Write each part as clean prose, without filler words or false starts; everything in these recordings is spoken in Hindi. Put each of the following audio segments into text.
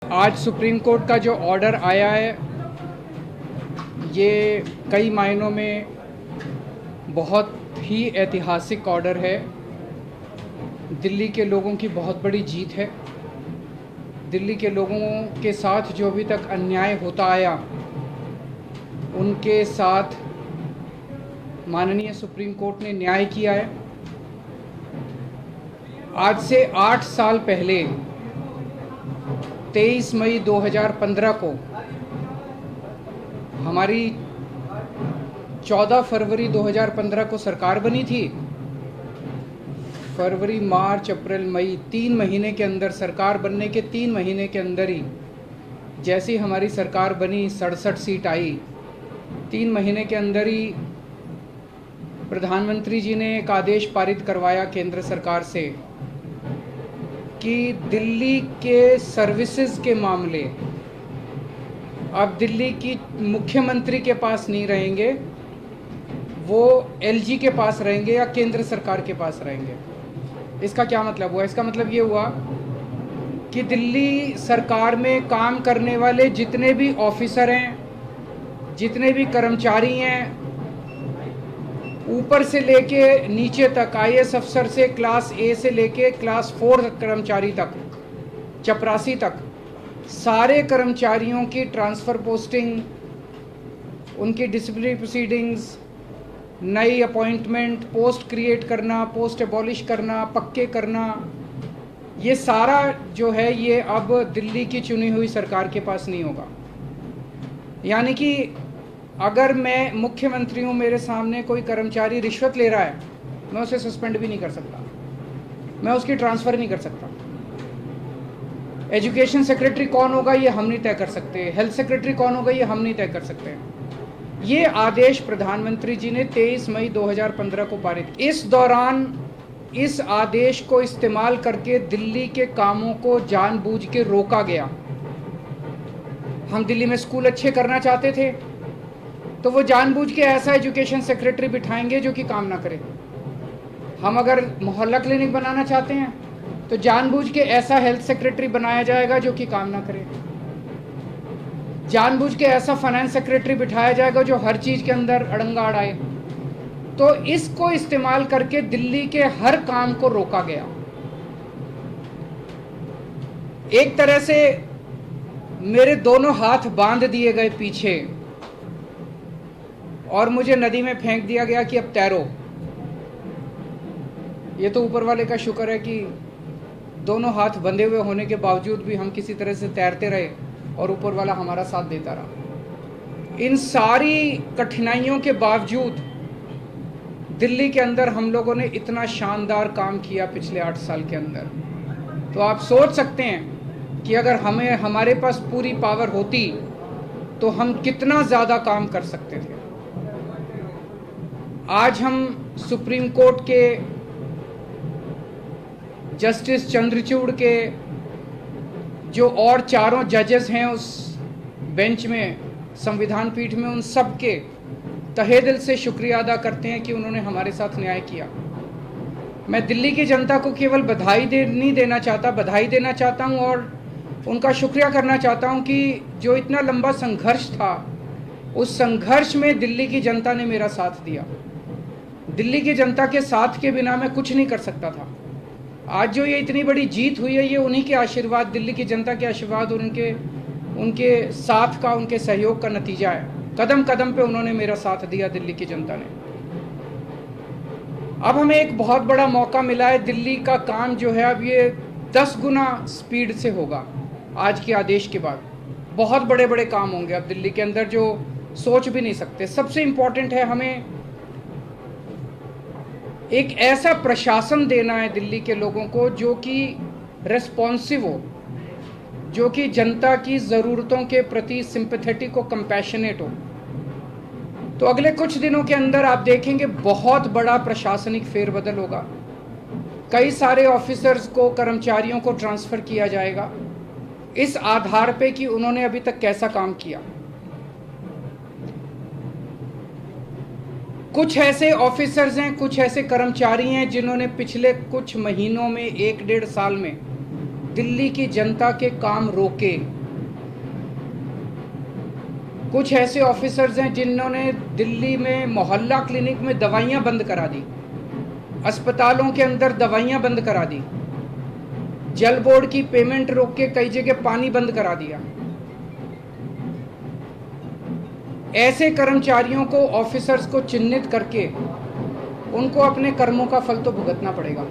आज सुप्रीम कोर्ट का जो ऑर्डर आया है ये कई मायनों में बहुत ही ऐतिहासिक ऑर्डर है। दिल्ली के लोगों की बहुत बड़ी जीत है। दिल्ली के लोगों के साथ जो अभी तक अन्याय होता आया उनके साथ माननीय सुप्रीम कोर्ट ने न्याय किया है। आज से 8 साल पहले 23 मई 2015 को हमारी 14 फरवरी 2015 को सरकार बनी थी। फरवरी, मार्च, अप्रैल, मई 3 महीने के अंदर, सरकार बनने के 3 महीने के अंदर ही जैसे ही हमारी सरकार बनी 67 सीट आई। 3 महीने के अंदर ही प्रधानमंत्री जी ने एक आदेश पारित करवाया केंद्र सरकार से कि दिल्ली के सर्विसेज के मामले अब दिल्ली की मुख्यमंत्री के पास नहीं रहेंगे, वो एलजी के पास रहेंगे या केंद्र सरकार के पास रहेंगे। इसका क्या मतलब हुआ? इसका मतलब ये हुआ कि दिल्ली सरकार में काम करने वाले जितने भी ऑफिसर हैं, जितने भी कर्मचारी हैं, ऊपर से लेके नीचे तक, आईएएस अफसर से क्लास ए से लेके क्लास 4 कर्मचारी तक, चपरासी तक, सारे कर्मचारियों की ट्रांसफ़र पोस्टिंग, उनकी डिसिप्लिनरी प्रोसीडिंग्स, नई अपॉइंटमेंट, पोस्ट क्रिएट करना, पोस्ट एबॉलिश करना, पक्के करना, ये सारा जो है ये अब दिल्ली की चुनी हुई सरकार के पास नहीं होगा। यानी कि अगर मैं मुख्यमंत्री हूँ, मेरे सामने कोई कर्मचारी रिश्वत ले रहा है, मैं उसे सस्पेंड भी नहीं कर सकता, मैं उसकी ट्रांसफ़र नहीं कर सकता। एजुकेशन सेक्रेटरी कौन होगा ये हम नहीं तय कर सकते, हेल्थ सेक्रेटरी कौन होगा ये हम नहीं तय कर सकते। ये आदेश प्रधानमंत्री जी ने 23 मई 2015 को पारित। इस दौरान इस आदेश को इस्तेमाल करके दिल्ली के कामों को जानबूझ के रोका गया। हम दिल्ली में स्कूल अच्छे करना चाहते थे तो वो जानबूझ के ऐसा एजुकेशन सेक्रेटरी बिठाएंगे जो कि काम ना करे। हम अगर मोहल्ला क्लिनिक बनाना चाहते हैं तो जानबूझ के ऐसा हेल्थ सेक्रेटरी बनाया जाएगा जो कि काम ना करे। जानबूझ के ऐसा फाइनेंस सेक्रेटरी बिठाया जाएगा जो हर चीज़ के अंदर अड़ंगा अड़ाए। तो इसको इस्तेमाल करके दिल्ली के हर काम को रोका गया। एक तरह से मेरे दोनों हाथ बांध दिए गए पीछे और मुझे नदी में फेंक दिया गया कि अब तैरो। ये तो ऊपर वाले का शुक्र है कि दोनों हाथ बंधे हुए होने के बावजूद भी हम किसी तरह से तैरते रहे और ऊपर वाला हमारा साथ देता रहा। इन सारी कठिनाइयों के बावजूद दिल्ली के अंदर हम लोगों ने इतना शानदार काम किया पिछले 8 साल के अंदर। तो आप सोच सकते हैं कि अगर हमारे पास पूरी पावर होती तो हम कितना ज़्यादा काम कर सकते थे। आज हम सुप्रीम कोर्ट के जस्टिस चंद्रचूड़ के जो और चारों जजेस हैं उस बेंच में, संविधान पीठ में, उन सब के तहे दिल से शुक्रिया अदा करते हैं कि उन्होंने हमारे साथ न्याय किया। मैं दिल्ली की जनता को केवल नहीं देना चाहता, बधाई देना चाहता हूं और उनका शुक्रिया करना चाहता हूं कि जो इतना लंबा संघर्ष था उस संघर्ष में दिल्ली की जनता ने मेरा साथ दिया। दिल्ली की जनता के साथ के बिना मैं कुछ नहीं कर सकता था। आज जो ये इतनी बड़ी जीत हुई है ये उन्हीं के आशीर्वाद, दिल्ली की जनता के आशीर्वाद और उनके साथ का, उनके सहयोग का नतीजा है। कदम कदम पे उन्होंने मेरा साथ दिया दिल्ली की जनता ने। अब हमें एक बहुत बड़ा मौका मिला है। दिल्ली का काम जो है अब ये 10 गुना स्पीड से होगा। आज के आदेश के बाद बहुत बड़े बड़े काम होंगे अब दिल्ली के अंदर जो सोच भी नहीं सकते। सबसे इम्पोर्टेंट है हमें एक ऐसा प्रशासन देना है दिल्ली के लोगों को जो कि रेस्पॉन्सिव हो, जो कि जनता की ज़रूरतों के प्रति सिंपैथेटिक हो, कंपैशनेट हो। तो अगले कुछ दिनों के अंदर आप देखेंगे बहुत बड़ा प्रशासनिक फेरबदल होगा। कई सारे ऑफिसर्स को, कर्मचारियों को ट्रांसफ़र किया जाएगा इस आधार पे कि उन्होंने अभी तक कैसा काम किया। कुछ ऐसे ऑफिसर्स हैं, कुछ ऐसे कर्मचारी हैं जिन्होंने पिछले कुछ महीनों में, 1 डेढ़ साल में दिल्ली की जनता के काम रोके, कुछ ऐसे ऑफिसर्स हैं जिन्होंने दिल्ली में मोहल्ला क्लिनिक में दवाइयाँ बंद करा दी, अस्पतालों के अंदर दवाइयाँ बंद करा दी, जल बोर्ड की पेमेंट रोक के कई जगह पानी बंद करा दिया। ऐसे कर्मचारियों को, ऑफिसर्स को चिन्हित करके उनको अपने कर्मों का फल तो भुगतना पड़ेगा।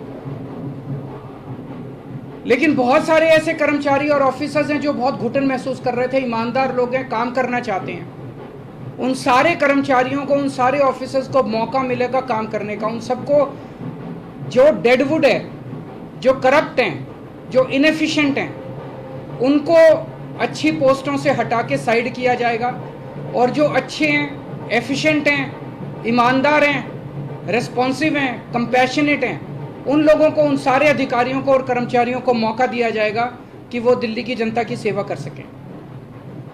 लेकिन बहुत सारे ऐसे कर्मचारी और ऑफिसर्स हैं जो बहुत घुटन महसूस कर रहे थे, ईमानदार लोग हैं, काम करना चाहते हैं। उन सारे कर्मचारियों को, उन सारे ऑफिसर्स को मौका मिलेगा काम करने का। उन सबको जो डेडवुड है, जो करप्ट हैं, जो इनएफिशिएंट हैं, उनको अच्छी पोस्टों से हटा के साइड किया जाएगा, और जो अच्छे हैं, एफिशिएंट हैं, ईमानदार हैं, रेस्पॉन्सिव हैं, कंपैशनेट हैं, उन लोगों को, उन सारे अधिकारियों को और कर्मचारियों को मौका दिया जाएगा कि वो दिल्ली की जनता की सेवा कर सकें।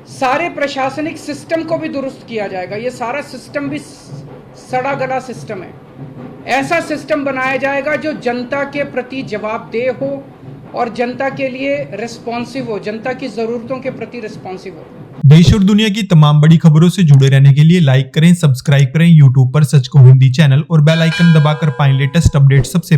सारे प्रशासनिक सिस्टम को भी दुरुस्त किया जाएगा। ये सारा सिस्टम भी सड़ा गला सिस्टम है। ऐसा सिस्टम बनाया जाएगा जो जनता के प्रति जवाबदेह हो और जनता के लिए रिस्पॉन्सिव हो, जनता की ज़रूरतों के प्रति रिस्पॉन्सिव हो। देश और दुनिया की तमाम बड़ी खबरों से जुड़े रहने के लिए लाइक करें, सब्सक्राइब करें YouTube पर सच को हिंदी चैनल और बेल आइकन दबाकर पाएं लेटेस्ट अपडेट सबसे